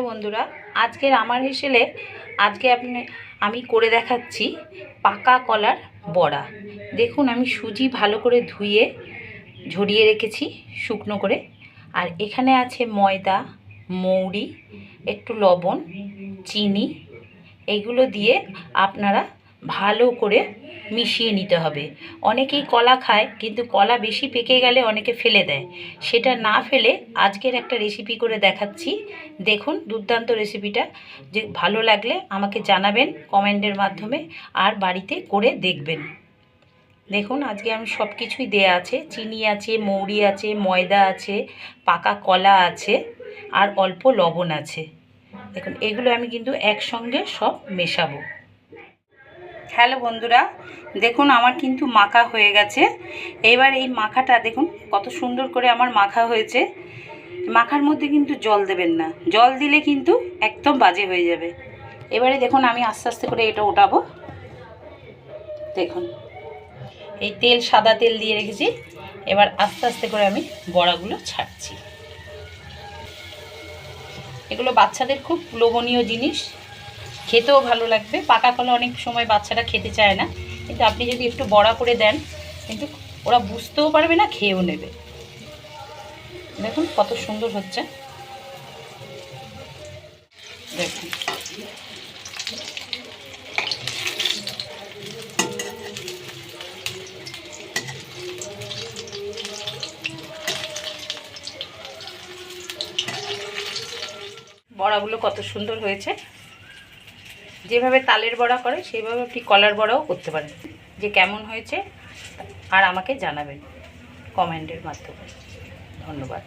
বন্ধুরা, আজকের আমার হেসেলে আজকে আমি করে দেখাচ্ছি পাকা কলার বড়া। দেখুন, আমি সুজি ভালো করে ধুয়ে ঝরিয়ে রেখেছি শুকনো করে। আর এখানে আছে ময়দা, মৌরি, একটু লবণ, চিনি। এইগুলো দিয়ে আপনারা ভালো করে মিশিয়ে নিতে হবে। অনেকেই কলা খায়, কিন্তু কলা বেশি পেকে গেলে অনেকে ফেলে দেয়। সেটা না ফেলে আজকের একটা রেসিপি করে দেখাচ্ছি। দেখুন, দুর্দান্ত রেসিপিটা। যে ভালো লাগলে আমাকে জানাবেন কমেন্টের মাধ্যমে, আর বাড়িতে করে দেখবেন। দেখুন, আজকে আমি সব কিছুই দেয়া আছে। চিনি আছে, মৌরি আছে, ময়দা আছে, পাকা কলা আছে, আর অল্প লবণ আছে। দেখুন, এগুলো আমি কিন্তু একসঙ্গে সব মেশাবো। হ্যালো বন্ধুরা, দেখুন আমার কিন্তু মাখা হয়ে গেছে। এবার এই মাখাটা দেখুন কত সুন্দর করে আমার মাখা হয়েছে। মাখার মধ্যে কিন্তু জল দেবেন না, জল দিলে কিন্তু একদম বাজে হয়ে যাবে। এবারে দেখুন, আমি আস্তে আস্তে করে এটা ওঠাবো। দেখুন, এই তেল, সাদা তেল দিয়ে রেখেছি। এবার আস্তে আস্তে করে আমি বড়াগুলো ছাড়ছি। এগুলো বাচ্চাদের খুব লোভনীয় জিনিস, খেতেও ভালো লাগবে। পাকা কলা অনেক সময় বাচ্চারা খেতে চায় না, কিন্তু আপনি যদি একটু বড়া করে দেন কিন্তু ওরা বুঝতেও পারবে না, খেয়েও নেবে। দেখুন কত সুন্দর হচ্ছে। দেখুন, বড়াগুলো কত সুন্দর হয়েছে। যেভাবে তালের বড়া করে সেইভাবে আপনি কলার বড়াও করতে পারেন। যে কেমন হয়েছে আর আমাকে জানাবেন কমেন্টের মাধ্যমে। ধন্যবাদ।